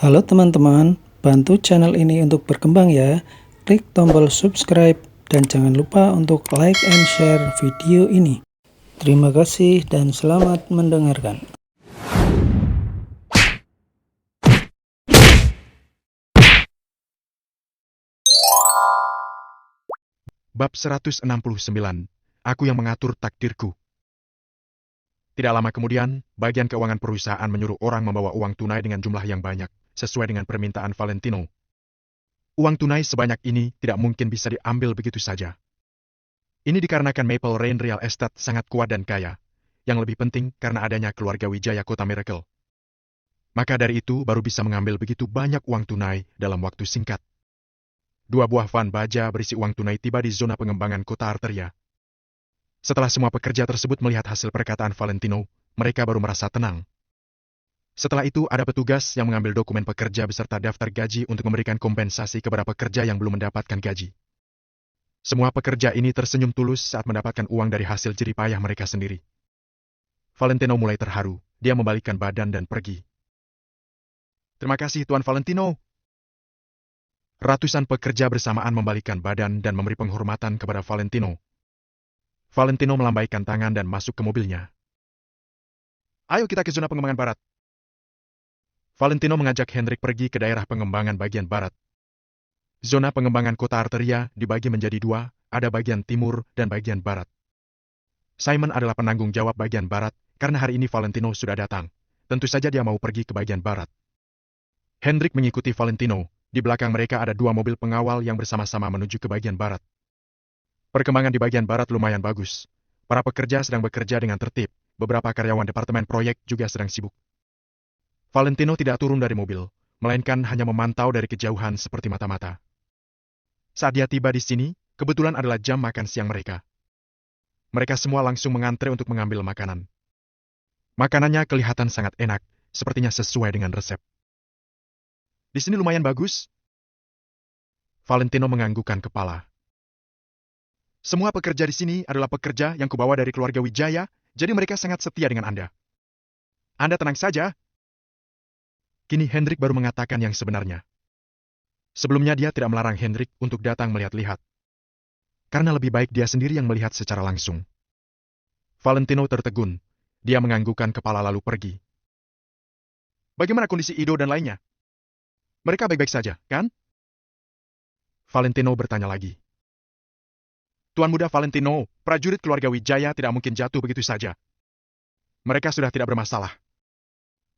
Halo teman-teman, bantu channel ini untuk berkembang ya. Klik tombol subscribe dan jangan lupa untuk like and share video ini. Terima kasih dan selamat mendengarkan. Bab 169. Aku yang mengatur takdirku. Tidak lama kemudian, bagian keuangan perusahaan menyuruh orang membawa uang tunai dengan jumlah yang banyak, sesuai dengan permintaan Valentino. Uang tunai sebanyak ini tidak mungkin bisa diambil begitu saja. Ini dikarenakan Maple Rain Real Estate sangat kuat dan kaya. Yang lebih penting karena adanya keluarga Wijaya Kota Miracle. Maka dari itu baru bisa mengambil begitu banyak uang tunai dalam waktu singkat. 2 buah van baja berisi uang tunai tiba di zona pengembangan Kota Arteria. Setelah semua pekerja tersebut melihat hasil perkataan Valentino, mereka baru merasa tenang. Setelah itu ada petugas yang mengambil dokumen pekerja beserta daftar gaji untuk memberikan kompensasi kepada pekerja yang belum mendapatkan gaji. Semua pekerja ini tersenyum tulus saat mendapatkan uang dari hasil jerih payah mereka sendiri. Valentino mulai terharu, dia membalikkan badan dan pergi. Terima kasih Tuan Valentino. Ratusan pekerja bersamaan membalikkan badan dan memberi penghormatan kepada Valentino. Valentino melambaikan tangan dan masuk ke mobilnya. Ayo kita ke zona pengembangan barat. Valentino mengajak Hendrik pergi ke daerah pengembangan bagian barat. Zona pengembangan Kota Arteria dibagi menjadi 2, ada bagian timur dan bagian barat. Simon adalah penanggung jawab bagian barat, karena hari ini Valentino sudah datang. Tentu saja dia mau pergi ke bagian barat. Hendrik mengikuti Valentino, di belakang mereka ada 2 mobil pengawal yang bersama-sama menuju ke bagian barat. Perkembangan di bagian barat lumayan bagus. Para pekerja sedang bekerja dengan tertib, beberapa karyawan departemen proyek juga sedang sibuk. Valentino tidak turun dari mobil, melainkan hanya memantau dari kejauhan seperti mata-mata. Saat dia tiba di sini, kebetulan adalah jam makan siang mereka. Mereka semua langsung mengantre untuk mengambil makanan. Makanannya kelihatan sangat enak, sepertinya sesuai dengan resep. Di sini lumayan bagus. Valentino menganggukkan kepala. Semua pekerja di sini adalah pekerja yang kubawa dari keluarga Wijaya, jadi mereka sangat setia dengan Anda. Anda tenang saja. Kini Hendrik baru mengatakan yang sebenarnya. Sebelumnya dia tidak melarang Hendrik untuk datang melihat-lihat. Karena lebih baik dia sendiri yang melihat secara langsung. Valentino tertegun. Dia menganggukkan kepala lalu pergi. Bagaimana kondisi Ido dan lainnya? Mereka baik-baik saja, kan? Valentino bertanya lagi. Tuan Muda Valentino, prajurit keluarga Wijaya tidak mungkin jatuh begitu saja. Mereka sudah tidak bermasalah.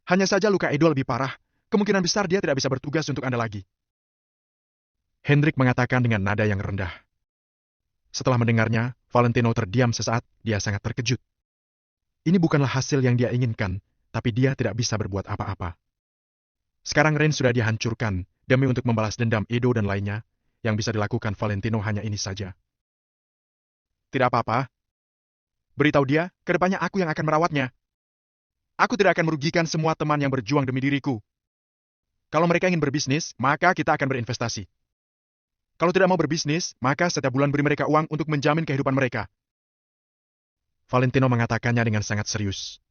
Hanya saja luka Edo lebih parah, kemungkinan besar dia tidak bisa bertugas untuk Anda lagi. Hendrik mengatakan dengan nada yang rendah. Setelah mendengarnya, Valentino terdiam sesaat, dia sangat terkejut. Ini bukanlah hasil yang dia inginkan, tapi dia tidak bisa berbuat apa-apa. Sekarang Rain sudah dihancurkan, demi untuk membalas dendam Edo dan lainnya, yang bisa dilakukan Valentino hanya ini saja. Tidak apa-apa. Beritahu dia, kedepannya aku yang akan merawatnya. Aku tidak akan merugikan semua teman yang berjuang demi diriku. Kalau mereka ingin berbisnis, maka kita akan berinvestasi. Kalau tidak mau berbisnis, maka setiap bulan beri mereka uang untuk menjamin kehidupan mereka. Valentino mengatakannya dengan sangat serius.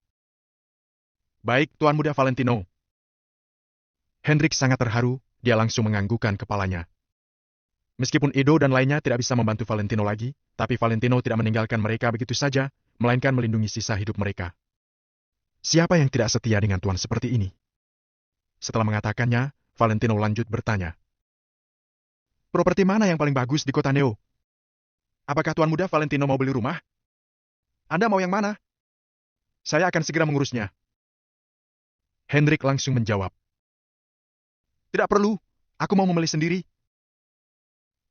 Baik, Tuan Muda Valentino. Hendrik sangat terharu, dia langsung menganggukkan kepalanya. Meskipun Edo dan lainnya tidak bisa membantu Valentino lagi, tapi Valentino tidak meninggalkan mereka begitu saja, melainkan melindungi sisa hidup mereka. Siapa yang tidak setia dengan Tuan seperti ini? Setelah mengatakannya, Valentino lanjut bertanya. Properti mana yang paling bagus di kota Neo? Apakah Tuan Muda Valentino mau beli rumah? Anda mau yang mana? Saya akan segera mengurusnya. Hendrik langsung menjawab. Tidak perlu, aku mau memilih sendiri.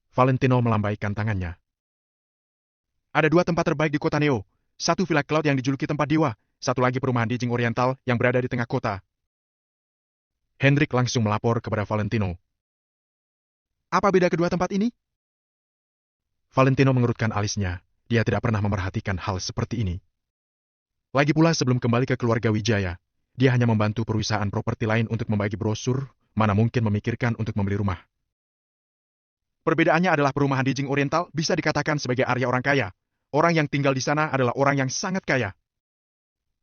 Valentino melambaikan tangannya. Ada 2 tempat terbaik di kota Neo. Satu Villa Cloud yang dijuluki tempat dewa, satu lagi perumahan di Jing Oriental yang berada di tengah kota. Hendrik langsung melapor kepada Valentino. Apa beda kedua tempat ini? Valentino mengerutkan alisnya. Dia tidak pernah memerhatikan hal seperti ini. Lagi pula sebelum kembali ke keluarga Wijaya, dia hanya membantu perusahaan properti lain untuk membagi brosur, mana mungkin memikirkan untuk membeli rumah. Perbedaannya adalah perumahan di Jing Oriental bisa dikatakan sebagai area orang kaya. Orang yang tinggal di sana adalah orang yang sangat kaya.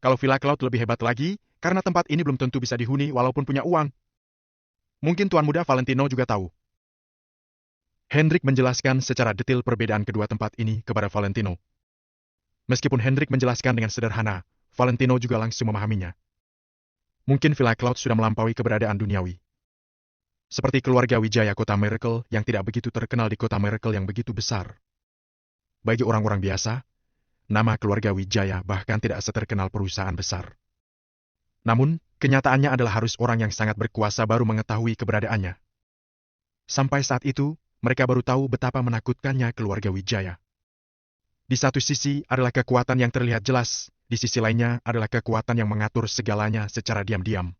Kalau Villa Cloud lebih hebat lagi, karena tempat ini belum tentu bisa dihuni walaupun punya uang. Mungkin Tuan Muda Valentino juga tahu. Hendrik menjelaskan secara detail perbedaan kedua tempat ini kepada Valentino. Meskipun Hendrik menjelaskan dengan sederhana, Valentino juga langsung memahaminya. Mungkin Villa Cloud sudah melampaui keberadaan duniawi. Seperti keluarga Wijaya Kota Miracle yang tidak begitu terkenal di Kota Miracle yang begitu besar. Bagi orang-orang biasa, nama keluarga Wijaya bahkan tidak seterkenal perusahaan besar. Namun, kenyataannya adalah harus orang yang sangat berkuasa baru mengetahui keberadaannya. Sampai saat itu, mereka baru tahu betapa menakutkannya keluarga Wijaya. Di satu sisi adalah kekuatan yang terlihat jelas, di sisi lainnya adalah kekuatan yang mengatur segalanya secara diam-diam.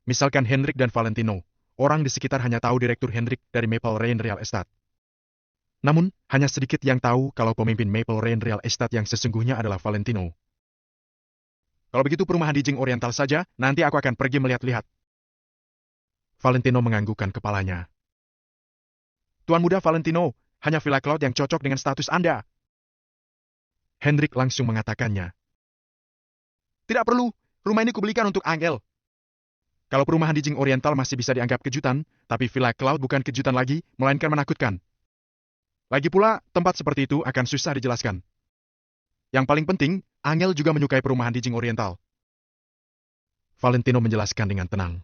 Misalkan Hendrik dan Valentino, orang di sekitar hanya tahu Direktur Hendrik dari Maple Rain Real Estate. Namun, hanya sedikit yang tahu kalau pemimpin Maple Rain Real Estate yang sesungguhnya adalah Valentino. Kalau begitu perumahan di Jing Oriental saja, nanti aku akan pergi melihat-lihat. Valentino menganggukkan kepalanya. Tuan Muda Valentino, hanya Villa Cloud yang cocok dengan status Anda. Hendrik langsung mengatakannya. Tidak perlu, rumah ini kubelikan untuk Angel. Kalau perumahan di Jing Oriental masih bisa dianggap kejutan, tapi Villa Cloud bukan kejutan lagi, melainkan menakutkan. Lagi pula, tempat seperti itu akan susah dijelaskan. Yang paling penting, Angel juga menyukai perumahan di Jing Oriental. Valentino menjelaskan dengan tenang.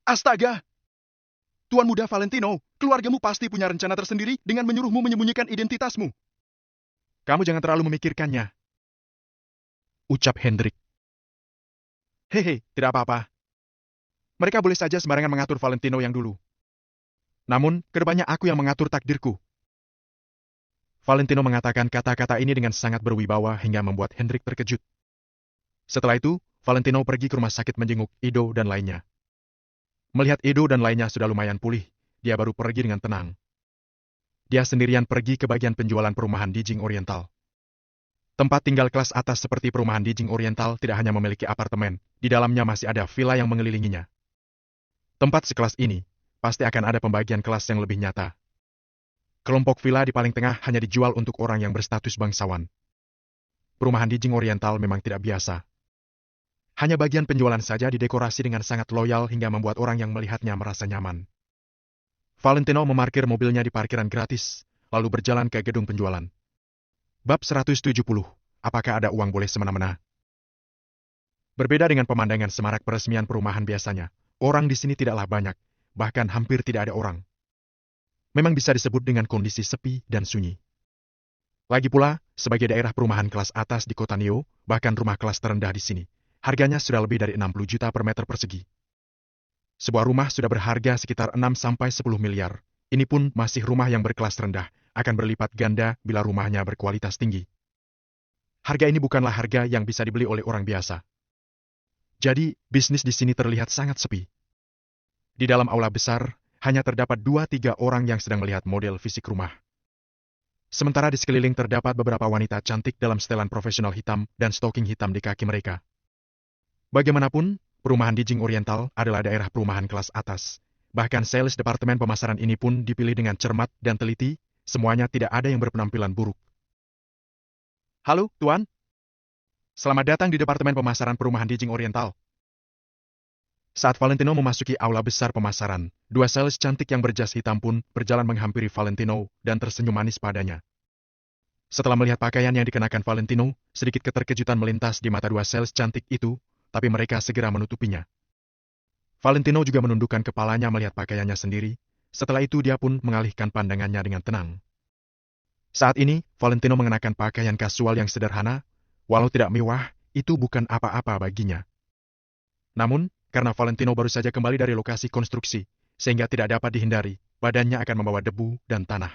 Astaga! Tuan Muda Valentino, keluargamu pasti punya rencana tersendiri dengan menyuruhmu menyembunyikan identitasmu. Kamu jangan terlalu memikirkannya. Ucap Hendrik. Hehe, tidak apa-apa. Mereka boleh saja sembarangan mengatur Valentino yang dulu. Namun, kedepannya aku yang mengatur takdirku. Valentino mengatakan kata-kata ini dengan sangat berwibawa hingga membuat Hendrik terkejut. Setelah itu, Valentino pergi ke rumah sakit menjenguk Ido dan lainnya. Melihat Ido dan lainnya sudah lumayan pulih, dia baru pergi dengan tenang. Dia sendirian pergi ke bagian penjualan perumahan di Jing Oriental. Tempat tinggal kelas atas seperti perumahan di Jing Oriental tidak hanya memiliki apartemen, di dalamnya masih ada villa yang mengelilinginya. Tempat sekelas ini, pasti akan ada pembagian kelas yang lebih nyata. Kelompok villa di paling tengah hanya dijual untuk orang yang berstatus bangsawan. Perumahan di Jing Oriental memang tidak biasa. Hanya bagian penjualan saja didekorasi dengan sangat loyal hingga membuat orang yang melihatnya merasa nyaman. Valentino memarkir mobilnya di parkiran gratis, lalu berjalan ke gedung penjualan. Bab 170. Apakah ada uang boleh semena-mena? Berbeda dengan pemandangan semarak peresmian perumahan biasanya, orang di sini tidaklah banyak, bahkan hampir tidak ada orang. Memang bisa disebut dengan kondisi sepi dan sunyi. Lagi pula, sebagai daerah perumahan kelas atas di kota Neo, bahkan rumah kelas terendah di sini, harganya sudah lebih dari 60 juta per meter persegi. Sebuah rumah sudah berharga sekitar 6-10 miliar. Ini pun masih rumah yang berkelas rendah, akan berlipat ganda bila rumahnya berkualitas tinggi. Harga ini bukanlah harga yang bisa dibeli oleh orang biasa. Jadi, bisnis di sini terlihat sangat sepi. Di dalam aula besar, hanya terdapat 2-3 orang yang sedang melihat model fisik rumah. Sementara di sekeliling terdapat beberapa wanita cantik dalam setelan profesional hitam dan stoking hitam di kaki mereka. Bagaimanapun, perumahan di Jing Oriental adalah daerah perumahan kelas atas. Bahkan sales departemen pemasaran ini pun dipilih dengan cermat dan teliti, semuanya tidak ada yang berpenampilan buruk. Halo, Tuan. Selamat datang di departemen pemasaran perumahan di Jing Oriental. Saat Valentino memasuki aula besar pemasaran, 2 sales cantik yang berjas hitam pun berjalan menghampiri Valentino dan tersenyum manis padanya. Setelah melihat pakaian yang dikenakan Valentino, sedikit keterkejutan melintas di mata 2 sales cantik itu, tapi mereka segera menutupinya. Valentino juga menundukkan kepalanya melihat pakaiannya sendiri, setelah itu dia pun mengalihkan pandangannya dengan tenang. Saat ini, Valentino mengenakan pakaian kasual yang sederhana, walau tidak mewah, itu bukan apa-apa baginya. Namun, karena Valentino baru saja kembali dari lokasi konstruksi, sehingga tidak dapat dihindari, badannya akan membawa debu dan tanah.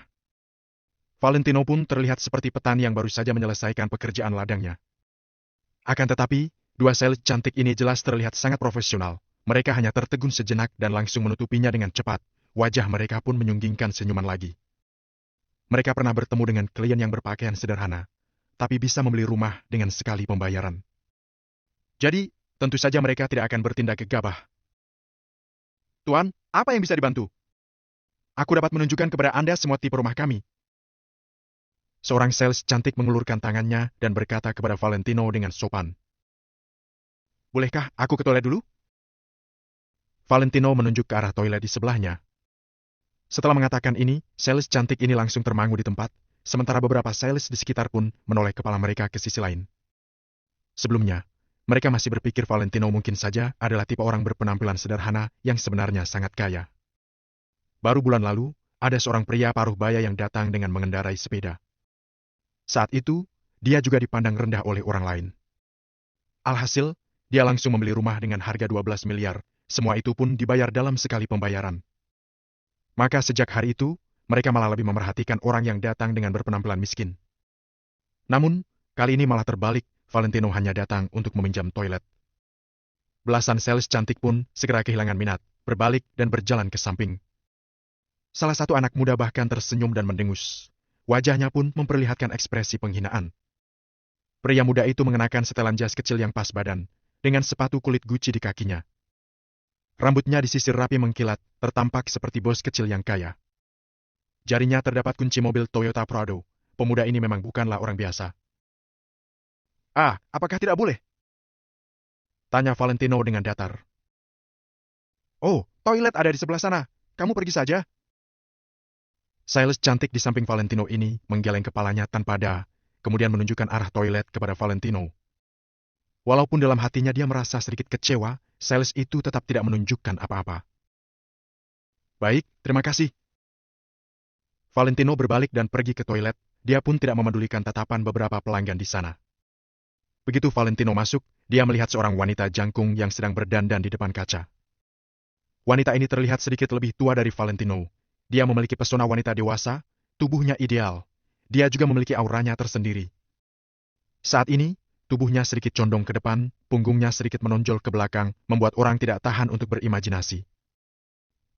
Valentino pun terlihat seperti petani yang baru saja menyelesaikan pekerjaan ladangnya. Akan tetapi, 2 sales cantik ini jelas terlihat sangat profesional. Mereka hanya tertegun sejenak dan langsung menutupinya dengan cepat. Wajah mereka pun menyunggingkan senyuman lagi. Mereka pernah bertemu dengan klien yang berpakaian sederhana, tapi bisa membeli rumah dengan sekali pembayaran. Jadi, tentu saja mereka tidak akan bertindak gegabah. Tuan, apa yang bisa dibantu? Aku dapat menunjukkan kepada Anda semua tipe rumah kami. Seorang sales cantik mengulurkan tangannya dan berkata kepada Valentino dengan sopan. Bolehkah aku ke toilet dulu? Valentino menunjuk ke arah toilet di sebelahnya. Setelah mengatakan ini, sales cantik ini langsung termangu di tempat, sementara beberapa sales di sekitar pun menoleh kepala mereka ke sisi lain. Sebelumnya, mereka masih berpikir Valentino mungkin saja adalah tipe orang berpenampilan sederhana yang sebenarnya sangat kaya. Baru bulan lalu, ada seorang pria paruh baya yang datang dengan mengendarai sepeda. Saat itu, dia juga dipandang rendah oleh orang lain. Alhasil, dia langsung membeli rumah dengan harga 12 miliar. Semua itu pun dibayar dalam sekali pembayaran. Maka sejak hari itu, mereka malah lebih memerhatikan orang yang datang dengan berpenampilan miskin. Namun, kali ini malah terbalik, Valentino hanya datang untuk meminjam toilet. Belasan sales cantik pun segera kehilangan minat, berbalik dan berjalan ke samping. Salah satu anak muda bahkan tersenyum dan mendengus. Wajahnya pun memperlihatkan ekspresi penghinaan. Pria muda itu mengenakan setelan jas kecil yang pas badan, dengan sepatu kulit Gucci di kakinya. Rambutnya disisir rapi mengkilat, tertampak seperti bos kecil yang kaya. Jarinya terdapat kunci mobil Toyota Prado. Pemuda ini memang bukanlah orang biasa. "Ah, apakah tidak boleh?" tanya Valentino dengan datar. "Oh, toilet ada di sebelah sana. Kamu pergi saja." Sales cantik di samping Valentino ini menggeleng kepalanya tanpa ada, kemudian menunjukkan arah toilet kepada Valentino. Walaupun dalam hatinya dia merasa sedikit kecewa, sales itu tetap tidak menunjukkan apa-apa. "Baik, terima kasih." Valentino berbalik dan pergi ke toilet, dia pun tidak memedulikan tatapan beberapa pelanggan di sana. Begitu Valentino masuk, dia melihat seorang wanita jangkung yang sedang berdandan di depan kaca. Wanita ini terlihat sedikit lebih tua dari Valentino. Dia memiliki pesona wanita dewasa, tubuhnya ideal. Dia juga memiliki auranya tersendiri. Saat ini, tubuhnya sedikit condong ke depan, punggungnya sedikit menonjol ke belakang, membuat orang tidak tahan untuk berimajinasi.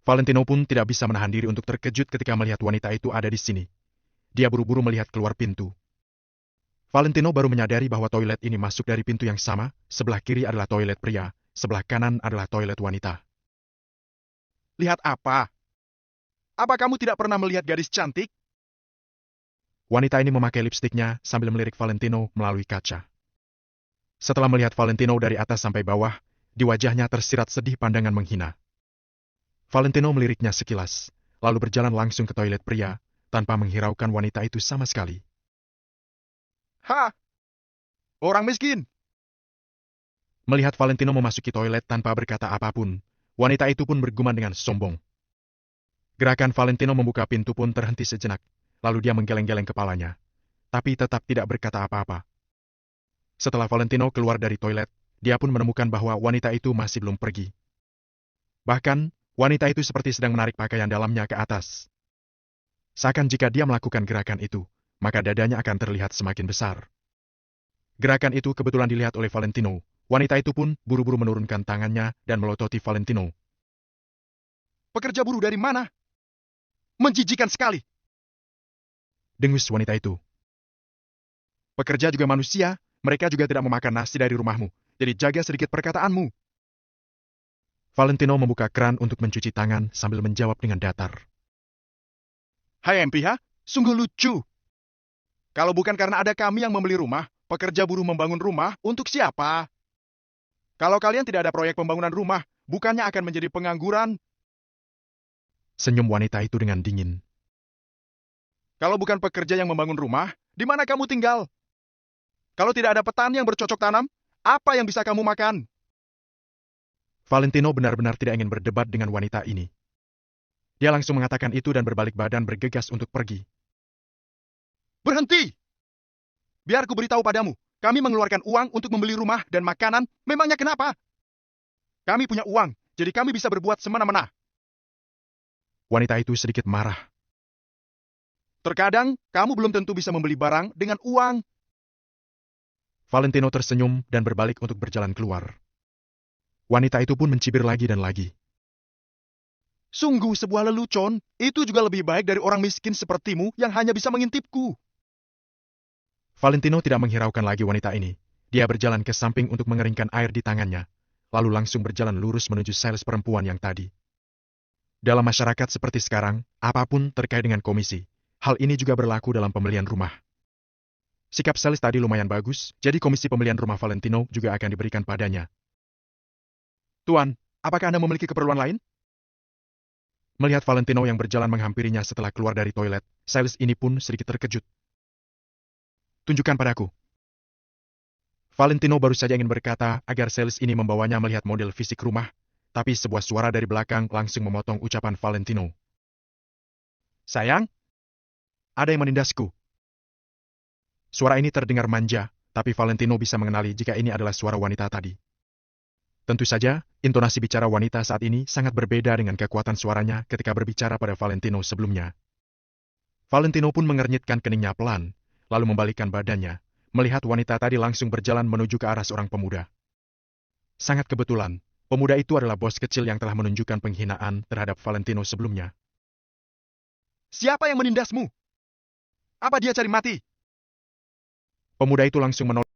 Valentino pun tidak bisa menahan diri untuk terkejut ketika melihat wanita itu ada di sini. Dia buru-buru melihat keluar pintu. Valentino baru menyadari bahwa toilet ini masuk dari pintu yang sama, sebelah kiri adalah toilet pria, sebelah kanan adalah toilet wanita. "Lihat apa? Apa kamu tidak pernah melihat gadis cantik?" Wanita ini memakai lipstiknya sambil melirik Valentino melalui kaca. Setelah melihat Valentino dari atas sampai bawah, di wajahnya tersirat sedih pandangan menghina. Valentino meliriknya sekilas, lalu berjalan langsung ke toilet pria, tanpa menghiraukan wanita itu sama sekali. "Ha! Orang miskin!" Melihat Valentino memasuki toilet tanpa berkata apapun, wanita itu pun bergumam dengan sombong. Gerakan Valentino membuka pintu pun terhenti sejenak, lalu dia menggeleng-geleng kepalanya, tapi tetap tidak berkata apa-apa. Setelah Valentino keluar dari toilet, dia pun menemukan bahwa wanita itu masih belum pergi. Bahkan, wanita itu seperti sedang menarik pakaian dalamnya ke atas. Seakan jika dia melakukan gerakan itu, maka dadanya akan terlihat semakin besar. Gerakan itu kebetulan dilihat oleh Valentino. Wanita itu pun buru-buru menurunkan tangannya dan melototi Valentino. "Pekerja buruh dari mana? Menjijikan sekali!" dengus wanita itu. "Pekerja juga manusia, mereka juga tidak memakan nasi dari rumahmu, jadi jaga sedikit perkataanmu." Valentino membuka keran untuk mencuci tangan sambil menjawab dengan datar. "Hai MPH, sungguh lucu. Kalau bukan karena ada kami yang membeli rumah, pekerja buruh membangun rumah untuk siapa? Kalau kalian tidak ada proyek pembangunan rumah, bukannya akan menjadi pengangguran?" Senyum wanita itu dengan dingin. "Kalau bukan pekerja yang membangun rumah, di mana kamu tinggal? Kalau tidak ada petani yang bercocok tanam, apa yang bisa kamu makan?" Valentino benar-benar tidak ingin berdebat dengan wanita ini. Dia langsung mengatakan itu dan berbalik badan bergegas untuk pergi. "Berhenti! Biar ku beritahu padamu, kami mengeluarkan uang untuk membeli rumah dan makanan, memangnya kenapa? Kami punya uang, jadi kami bisa berbuat semena-mena." Wanita itu sedikit marah. "Terkadang, kamu belum tentu bisa membeli barang dengan uang." Valentino tersenyum dan berbalik untuk berjalan keluar. Wanita itu pun mencibir lagi dan lagi. "Sungguh sebuah lelucon, itu juga lebih baik dari orang miskin sepertimu yang hanya bisa mengintipku." Valentino tidak menghiraukan lagi wanita ini. Dia berjalan ke samping untuk mengeringkan air di tangannya, lalu langsung berjalan lurus menuju sales perempuan yang tadi. Dalam masyarakat seperti sekarang, apapun terkait dengan komisi, hal ini juga berlaku dalam pembelian rumah. Sikap sales tadi lumayan bagus, jadi komisi pembelian rumah Valentino juga akan diberikan padanya. "Tuan, Apakah Anda memiliki keperluan lain? Melihat Valentino yang berjalan menghampirinya setelah keluar dari toilet, sales ini pun sedikit terkejut. Tunjukkan padaku. Valentino baru saja ingin berkata agar sales ini membawanya melihat model fisik rumah, tapi sebuah suara dari belakang langsung memotong ucapan Valentino. Sayang, ada yang menindasku. Suara ini terdengar manja, tapi Valentino bisa mengenali jika ini adalah suara wanita tadi. Tentu saja, intonasi bicara wanita saat ini sangat berbeda dengan kekuatan suaranya ketika berbicara pada Valentino sebelumnya. Valentino pun mengernyitkan keningnya pelan, lalu membalikkan badannya, melihat wanita tadi langsung berjalan menuju ke arah seorang pemuda. Sangat kebetulan, pemuda itu adalah bos kecil yang telah menunjukkan penghinaan terhadap Valentino sebelumnya. Siapa yang menindasmu? Apa dia cari mati? Pemuda itu langsung menolak.